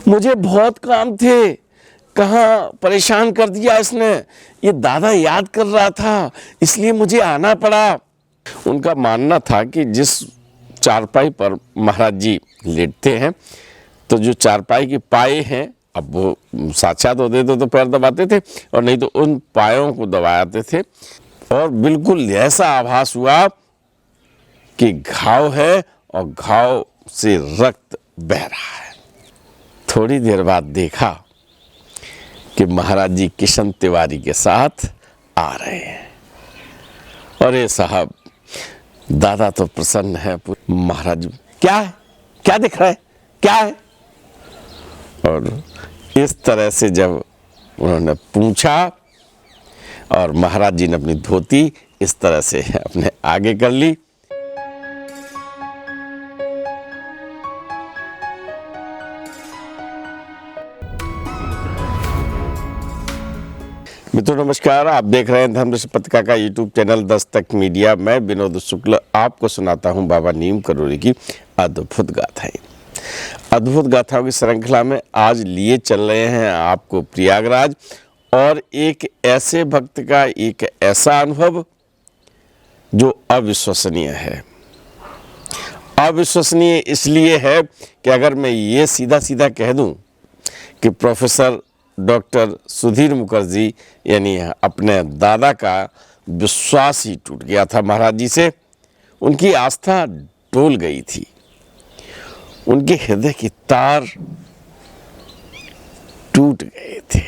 मुझे बहुत काम थे, कहाँ परेशान कर दिया इसने, ये दादा याद कर रहा था इसलिए मुझे आना पड़ा। उनका मानना था कि जिस चारपाई पर महाराज जी लेटते हैं तो जो चारपाई के पाए हैं, अब वो साक्षात होते तो पैर दबाते थे और नहीं तो उन पायों को दबाते थे और बिल्कुल ऐसा आभास हुआ कि घाव है और घाव से रक्त बह रहा है। थोड़ी देर बाद देखा कि महाराज जी किशन तिवारी के साथ आ रहे हैं। अरे साहब, दादा तो प्रसन्न है। महाराज क्या है, क्या दिख रहा है, क्या है? और इस तरह से जब उन्होंने पूछा और महाराज जी ने अपनी धोती इस तरह से अपने आगे कर ली। मित्रों नमस्कार, आप देख रहे हैं धर्मदर्शी पत्रिका का यूट्यूब चैनल दस्तक मीडिया। मैं विनोद शुक्ल आपको सुनाता हूं बाबा नीम करोली की अद्भुत गाथाएं। अद्भुत गाथाओं की श्रृंखला में आज लिए चल रहे हैं आपको प्रयागराज और एक ऐसे भक्त का एक ऐसा अनुभव जो अविश्वसनीय है। अविश्वसनीय इसलिए है कि अगर मैं ये सीधा सीधा कह दूं कि प्रोफेसर डॉक्टर सुधीर मुखर्जी यानी अपने दादा का विश्वास ही टूट गया था महाराज जी से, उनकी आस्था डोल गई थी, उनके हृदय के तार टूट गए थे।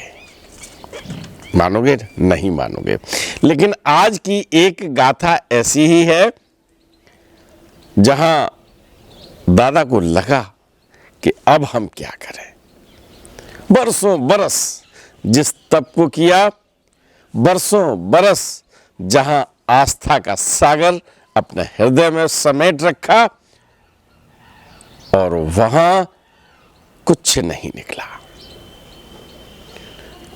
मानोगे? नहीं मानोगे। लेकिन आज की एक गाथा ऐसी ही है जहां दादा को लगा कि अब हम क्या करें। बरसों बरस जिस तप को किया, बरसों बरस जहां आस्था का सागर अपने हृदय में समेट रखा और वहां कुछ नहीं निकला।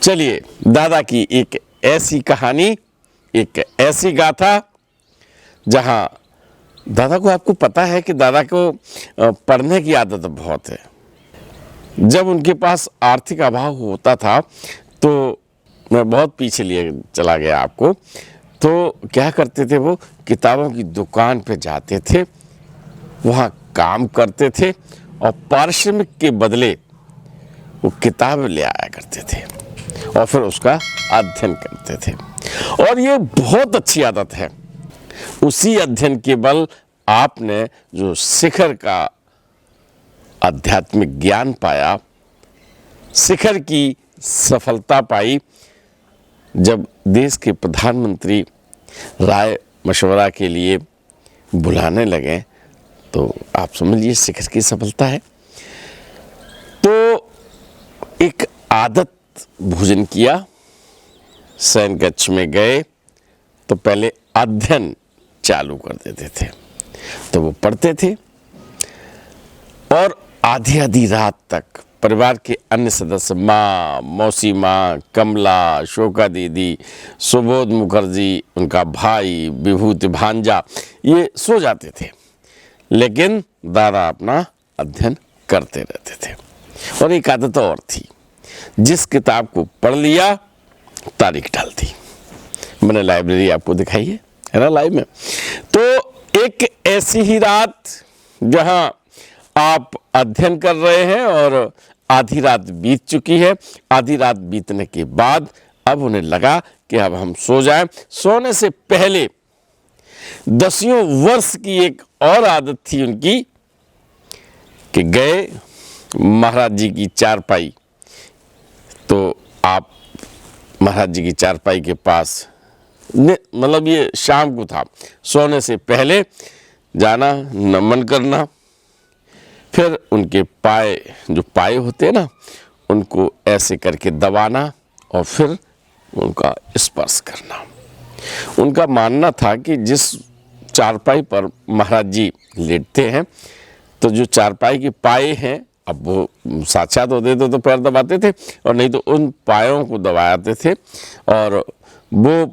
चलिए दादा की एक ऐसी कहानी, एक ऐसी गाथा जहां दादा को, आपको पता है कि दादा को पढ़ने की आदत बहुत है। जब उनके पास आर्थिक अभाव होता था तो मैं बहुत पीछे लिए चला गया आपको, तो क्या करते थे, वो किताबों की दुकान पे जाते थे, वहाँ काम करते थे और पारिश्रमिक के बदले वो किताब ले आया करते थे और फिर उसका अध्ययन करते थे। और ये बहुत अच्छी आदत है। उसी अध्ययन के बल आपने जो शिखर का आध्यात्मिक ज्ञान पाया, शिखर की सफलता पाई। जब देश के प्रधानमंत्री राय मशवरा के लिए बुलाने लगे तो आप समझ लीजिए शिखर की सफलता है। तो एक आदत भोजन किया, शयन कक्ष में गए तो पहले अध्ययन चालू कर देते थे, तो वो पढ़ते थे और आधी आधी रात तक परिवार के अन्य सदस्य, माँ, मौसी माँ, कमला, शोका दीदी, सुबोध मुखर्जी, उनका भाई, विभूति भांजा, ये सो जाते थे, लेकिन दादा अपना अध्ययन करते रहते थे। और एक आदत और थी, जिस किताब को पढ़ लिया तारीख डाल दी। मैंने लाइब्रेरी आपको दिखाई है ना लाइव में। तो एक ऐसी ही रात जहां आप अध्ययन कर रहे हैं और आधी रात बीत चुकी है। आधी रात बीतने के बाद अब उन्हें लगा कि अब हम सो जाएं। सोने से पहले 10 वर्ष की एक और आदत थी उनकी कि गए महाराज जी की चारपाई। तो आप महाराज जी की चारपाई के पास, मतलब ये शाम को था, सोने से पहले जाना, नमन करना, फिर उनके पाए, जो पाए होते हैं ना, उनको ऐसे करके दबाना और फिर उनका स्पर्श करना। उनका मानना था कि जिस चारपाई पर महाराज जी लेटते हैं तो जो चारपाई के पाए हैं, अब वो साक्षात होते तो पैर दबाते थे और नहीं तो उन पायों को दबाते थे और वो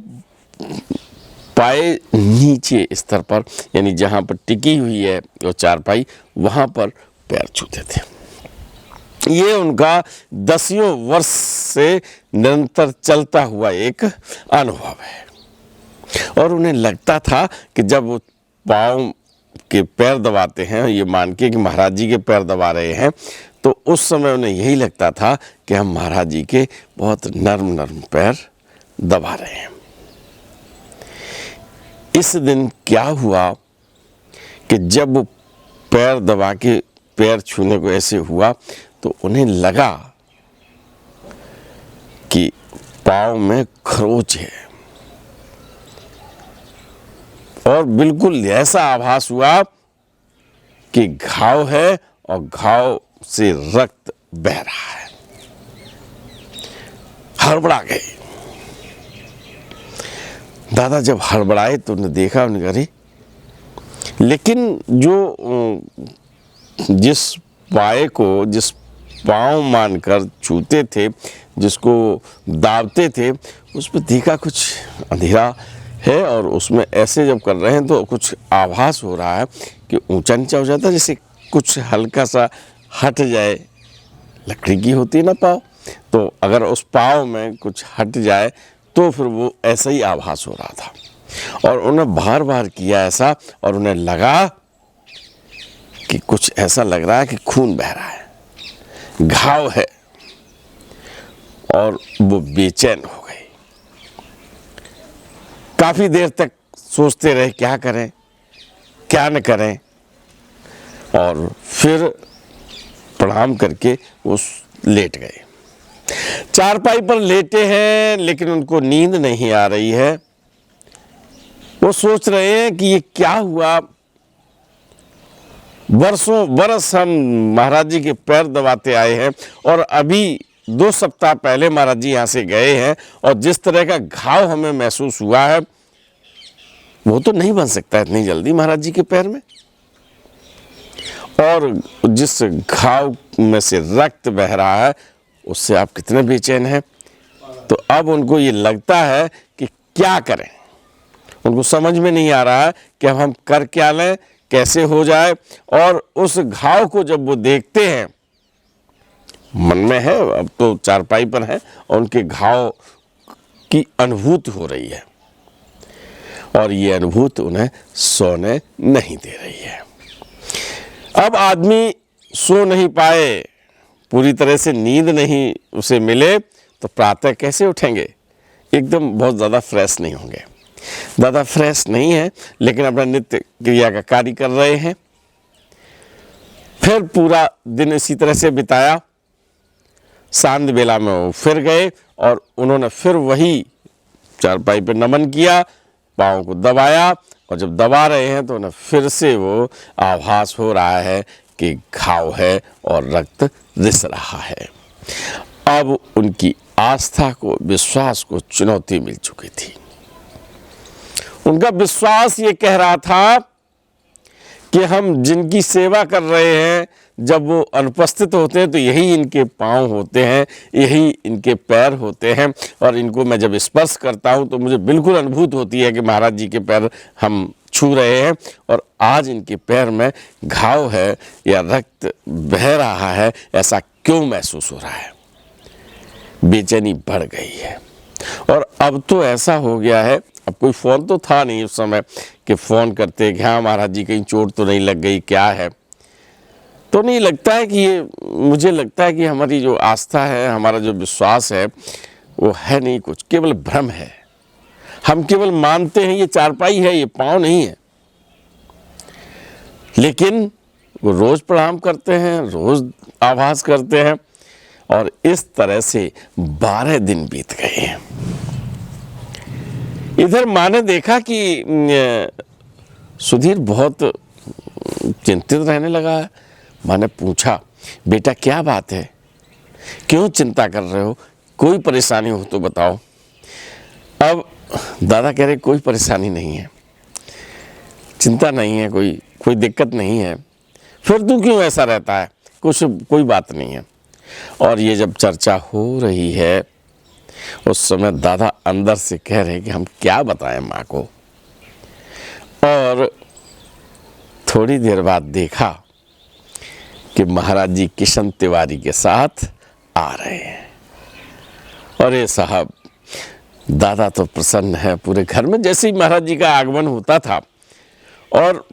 पाए नीचे स्तर पर, यानी जहाँ पर टिकी हुई है वो चारपाई, वहाँ पर पैर छूते थे। ये उनका दसियों वर्ष से निरंतर चलता हुआ एक अनुभव है। और उन्हें लगता था कि जब वो पाँव के पैर दबाते हैं, ये मान के कि महाराज जी के पैर दबा रहे हैं, तो उस समय उन्हें यही लगता था कि हम महाराज जी के बहुत नर्म नर्म पैर दबा रहे हैं। इस दिन क्या हुआ कि जब वो पैर दबा के पैर छूने को ऐसे हुआ तो उन्हें लगा कि पाँव में खरोच है, और बिल्कुल ऐसा आभास हुआ कि घाव है और घाव से रक्त बह रहा है। हड़बड़ा गए दादा। जब हड़बड़ाए तो उन्हें देखा, उन्हें कहा, लेकिन जो जिस पाए को, जिस पाँव मानकर छूते थे, जिसको दाबते थे, उस पर देखा कुछ अंधेरा है, और उसमें ऐसे जब कर रहे हैं तो कुछ आभास हो रहा है कि ऊंचा नीचा हो जाता है, जैसे कुछ हल्का सा हट जाए। लकड़ी की होती है ना पाँव, तो अगर उस पाँव में कुछ हट जाए तो फिर वो ऐसा ही आभास हो रहा था। और उन्हें बार बार किया ऐसा, और उन्हें लगा कि कुछ ऐसा लग रहा है कि खून बह रहा है, घाव है, और वो बेचैन हो गई। काफी देर तक सोचते रहे क्या करें क्या न करें, और फिर प्रणाम करके वो लेट गए। चारपाई पर लेटे हैं, लेकिन उनको नींद नहीं आ रही है। वो सोच रहे हैं कि ये क्या हुआ, बरसों बरस हम महाराज जी के पैर दबाते आए हैं, और अभी 2 सप्ताह पहले महाराज जी यहाँ से गए हैं, और जिस तरह का घाव हमें महसूस हुआ है वो तो नहीं बन सकता इतनी जल्दी महाराज जी के पैर में। और जिस घाव में से रक्त बह रहा है उससे आप कितने बेचैन हैं। तो अब उनको ये लगता है कि क्या करें, उनको समझ में नहीं आ रहा है कि अब हम कर क्या लें, कैसे हो जाए। और उस घाव को जब वो देखते हैं, मन में है, अब तो चारपाई पर है, और उनके घाव की अनुभूति हो रही है, और ये अनुभूति उन्हें सोने नहीं दे रही है। अब आदमी सो नहीं पाए, पूरी तरह से नींद नहीं उसे मिले, तो प्रातः कैसे उठेंगे, एकदम बहुत ज़्यादा फ्रेश नहीं होंगे। दादा फ्रेश नहीं है, लेकिन अपना नित्य क्रिया का कार्य कर रहे हैं। फिर पूरा दिन इसी तरह से बिताया। सांझ बेला में वो फिर गए, और उन्होंने फिर वही चारपाई पे नमन किया, पाँव को दबाया, और जब दबा रहे हैं तो उन्हें फिर से वो आभास हो रहा है कि घाव है और रक्त रिस रहा है। अब उनकी आस्था को, विश्वास को चुनौती मिल चुकी थी। उनका विश्वास ये कह रहा था कि हम जिनकी सेवा कर रहे हैं, जब वो अनुपस्थित होते हैं तो यही इनके पाँव होते हैं, यही इनके पैर होते हैं, और इनको मैं जब स्पर्श करता हूँ तो मुझे बिल्कुल अनुभूत होती है कि महाराज जी के पैर हम छू रहे हैं। और आज इनके पैर में घाव है या रक्त बह रहा है, ऐसा क्यों महसूस हो रहा है। बेचैनी बढ़ गई है। और अब तो ऐसा हो गया है, अब कोई फ़ोन तो था नहीं उस समय कि फ़ोन करते कि हाँ महाराज जी कहीं चोट तो नहीं लग गई, क्या है। तो नहीं लगता है कि ये, मुझे लगता है कि हमारी जो आस्था है, हमारा जो विश्वास है, वो है नहीं कुछ, केवल भ्रम है। हम केवल मानते हैं ये चारपाई है, ये पाँव नहीं है। लेकिन वो रोज़ प्रणाम करते हैं, रोज़ आभास करते हैं, और इस तरह से 12 दिन बीत गए हैं। इधर माँ ने देखा कि सुधीर बहुत चिंतित रहने लगा है। माँ ने पूछा, बेटा क्या बात है, क्यों चिंता कर रहे हो, कोई परेशानी हो तो बताओ। अब दादा कह रहे कोई परेशानी नहीं है, चिंता नहीं है, कोई दिक्कत नहीं है। फिर तू क्यों ऐसा रहता है, कोई बात नहीं है। और ये जब चर्चा हो रही है उस समय दादा अंदर से कह रहे कि हम क्या बताएं माँ को। और थोड़ी देर बाद देखा कि महाराज जी किशन तिवारी के साथ आ रहे हैं। अरे साहब, दादा तो प्रसन्न है पूरे घर में। जैसे ही महाराज जी का आगमन होता था और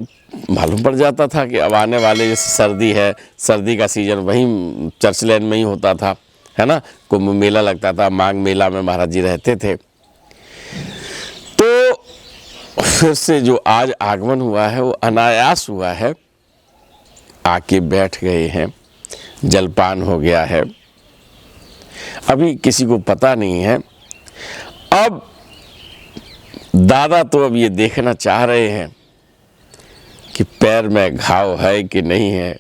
मालूम पड़ जाता था कि अब आने वाले, जैसे सर्दी है, सर्दी का सीजन वहीं चर्च लैन में ही होता था, है ना। कुंभ मेला लगता था, माघ मेला में महाराज जी रहते थे। तो फिर से जो आज आगमन हुआ है वो अनायास हुआ है। आके बैठ गए हैं, जलपान हो गया है। अभी किसी को पता नहीं है। अब दादा तो अब ये देखना चाह रहे हैं कि पैर में घाव है कि नहीं है।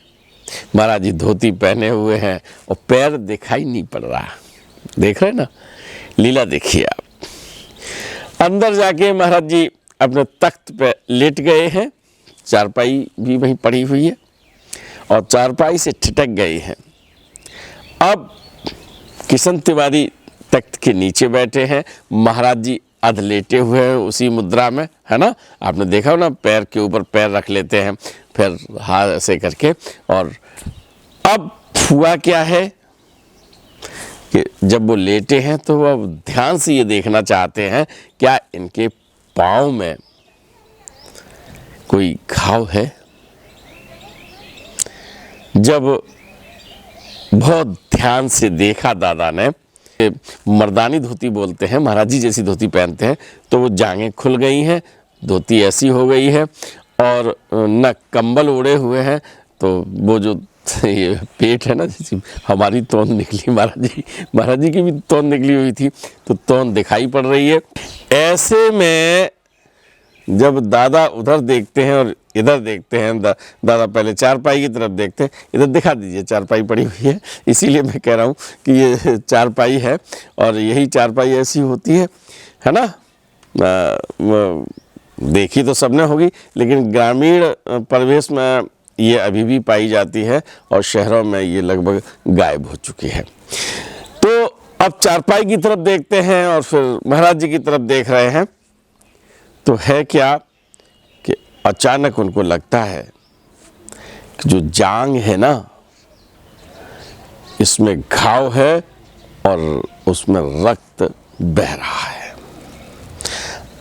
महाराज जी धोती पहने हुए हैं और पैर दिखाई नहीं पड़ रहा। देख रहे ना, लीला देखिए आप। अंदर जाके महाराज जी अपने तख्त पे लेट गए हैं। चारपाई भी वहीं पड़ी हुई है और चारपाई से ठिठक गए हैं। अब किशन तिवारी तख्त के नीचे बैठे हैं, महाराज जी अध लेटे हुए हैं उसी मुद्रा में, है ना। आपने देखा हो ना, पैर के ऊपर पैर रख लेते हैं, फिर हाथ ऐसे करके। और अब हुआ क्या है कि जब वो लेटे हैं तो वो ध्यान से ये देखना चाहते हैं क्या इनके पाँव में कोई घाव है। जब बहुत ध्यान से देखा दादा ने, मर्दानी धोती बोलते हैं, महाराज जी जैसी धोती पहनते हैं, तो वो जांघें खुल गई हैं, धोती ऐसी हो गई है और न कंबल ओढ़े हुए हैं। तो वो जो ये पेट है ना, जैसी हमारी तोंद निकली, महाराज जी की भी तोंद निकली हुई थी, तो तोंद दिखाई पड़ रही है। ऐसे में जब दादा उधर देखते हैं और इधर देखते हैं, दादा पहले चारपाई की तरफ देखते हैं। इधर दिखा दीजिए, चारपाई पड़ी हुई है, इसीलिए मैं कह रहा हूँ कि ये चारपाई है और यही चारपाई ऐसी होती है ना। देखी तो सबने होगी, लेकिन ग्रामीण परिवेश में ये अभी भी पाई जाती है और शहरों में ये लगभग गायब हो चुकी है। तो अब चारपाई की तरफ देखते हैं और फिर महाराज जी की तरफ देख रहे हैं। तो है क्या कि अचानक उनको लगता है कि जो जांघ है ना, इसमें घाव है और उसमें रक्त बह रहा है।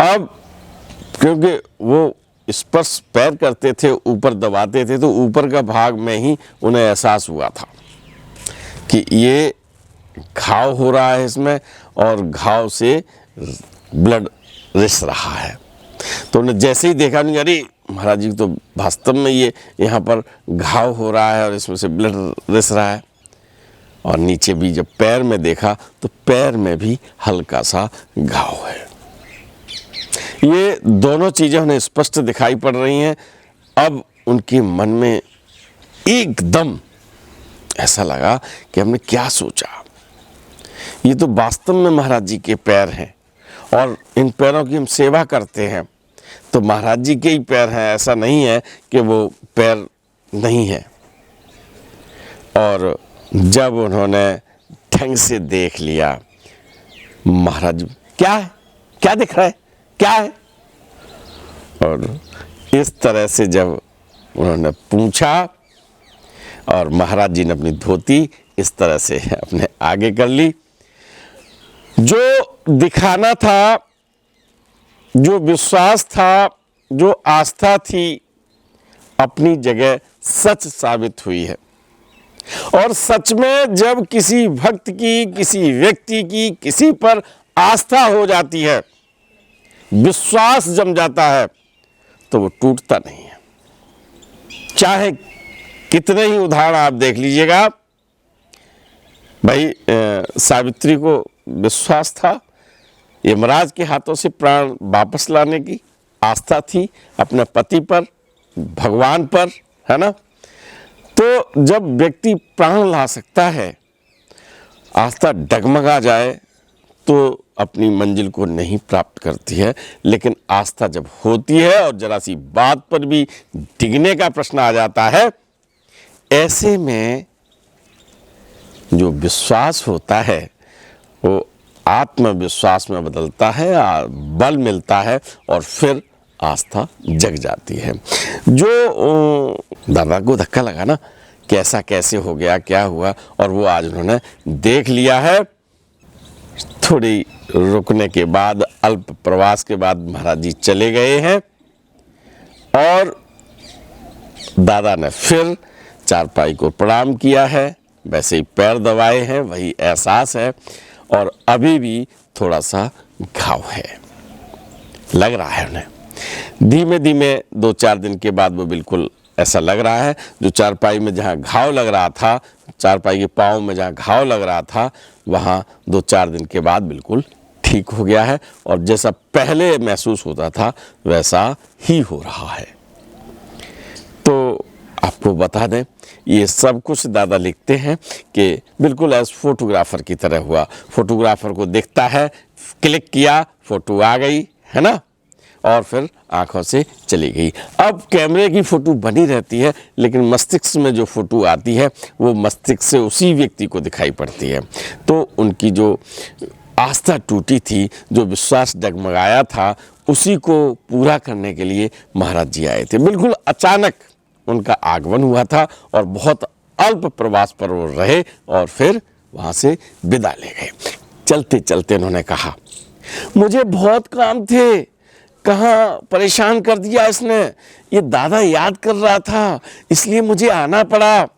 अब क्योंकि वो स्पर्श पैर करते थे, ऊपर दबाते थे, तो ऊपर का भाग में ही उन्हें एहसास हुआ था कि ये घाव हो रहा है इसमें और घाव से ब्लड रिस रहा है। तो उन्हें जैसे ही देखा, नहीं, अरे महाराज जी तो वास्तव में ये यहाँ पर घाव हो रहा है और इसमें से ब्लड रिस रहा है। और नीचे भी जब पैर में देखा तो पैर में भी हल्का सा घाव है। ये दोनों चीज़ें उन्हें स्पष्ट दिखाई पड़ रही हैं। अब उनके मन में एकदम ऐसा लगा कि हमने क्या सोचा, ये तो वास्तव में महाराज जी के पैर हैं और इन पैरों की हम सेवा करते हैं, तो महाराज जी के ही पैर हैं, ऐसा नहीं है कि वो पैर नहीं है। और जब उन्होंने ढंग से देख लिया, महाराज क्या है, क्या दिख रहा है, क्या है, और इस तरह से जब उन्होंने पूछा और महाराज जी ने अपनी धोती इस तरह से अपने आगे कर ली। जो दिखाना था, जो विश्वास था, जो आस्था थी, अपनी जगह सच साबित हुई है। और सच में जब किसी भक्त की, किसी व्यक्ति की किसी पर आस्था हो जाती है, विश्वास जम जाता है, तो वो टूटता नहीं है। चाहे कितने ही उदाहरण आप देख लीजिएगा। भाई सावित्री को विश्वास था, यमराज के हाथों से प्राण वापस लाने की आस्था थी अपने पति पर, भगवान पर, है ना। तो जब व्यक्ति प्राण ला सकता है, आस्था डगमगा जाए तो अपनी मंजिल को नहीं प्राप्त करती है। लेकिन आस्था जब होती है और जरा सी बात पर भी डिगने का प्रश्न आ जाता है, ऐसे में जो विश्वास होता है वो आत्मविश्वास में बदलता है, बल मिलता है और फिर आस्था जग जाती है। जो दादा को धक्का लगा ना कि ऐसा कैसे हो गया, क्या हुआ, और वो आज उन्होंने देख लिया है। थोड़ी रुकने के बाद, अल्प प्रवास के बाद महाराज जी चले गए हैं और दादा ने फिर चारपाई को प्रणाम किया है, वैसे ही पैर दबाए हैं, वही एहसास है और अभी भी थोड़ा सा घाव है, लग रहा है उन्हें। धीमे धीमे 2-4 दिन के बाद वो बिल्कुल ऐसा लग रहा है, जो चारपाई में जहाँ घाव लग रहा था, चारपाई के पाँव में जहाँ घाव लग रहा था, वहाँ 2-4 दिन के बाद बिल्कुल ठीक हो गया है और जैसा पहले महसूस होता था वैसा ही हो रहा है। तो आपको बता दें, ये सब कुछ दादा लिखते हैं कि बिल्कुल एज फोटोग्राफर की तरह हुआ। फोटोग्राफर को दिखता है, क्लिक किया, फोटो आ गई, है ना, और फिर आंखों से चली गई। अब कैमरे की फ़ोटो बनी रहती है, लेकिन मस्तिष्क में जो फ़ोटो आती है वो मस्तिष्क से उसी व्यक्ति को दिखाई पड़ती है। तो उनकी जो आस्था टूटी थी, जो विश्वास डगमगाया था, उसी को पूरा करने के लिए महाराज जी आए थे। बिल्कुल अचानक उनका आगमन हुआ था और बहुत अल्प प्रवास पर वो रहे और फिर वहाँ से विदा ले गए। चलते चलते उन्होंने कहा, मुझे बहुत काम थे, कहाँ परेशान कर दिया इसने, ये दादा याद कर रहा था इसलिए मुझे आना पड़ा।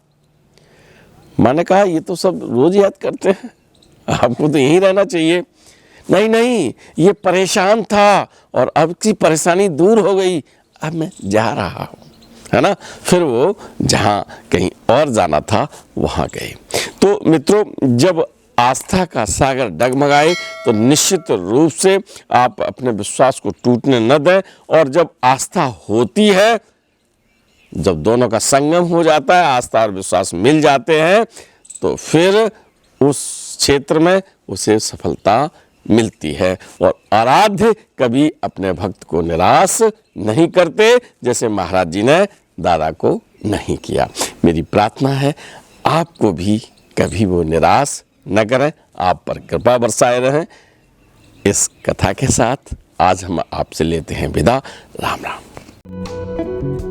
मैंने कहा, ये तो सब रोज याद करते हैं, आपको तो यहीं रहना चाहिए। नहीं नहीं, ये परेशान था और अब की परेशानी दूर हो गई, अब मैं जा रहा हूँ, है ना। फिर वो जहाँ कहीं और जाना था वहाँ गए। तो मित्रों, जब आस्था का सागर डगमगाए तो निश्चित रूप से आप अपने विश्वास को टूटने न दें, और जब आस्था होती है, जब दोनों का संगम हो जाता है, आस्था और विश्वास मिल जाते हैं, तो फिर उस क्षेत्र में उसे सफलता मिलती है। और आराध्य कभी अपने भक्त को निराश नहीं करते, जैसे महाराज जी ने दादा को नहीं किया। मेरी प्रार्थना है आपको भी कभी वो निराश न करें, आप पर कृपा बरसाए रहें। इस कथा के साथ आज हम आपसे लेते हैं विदा। राम राम।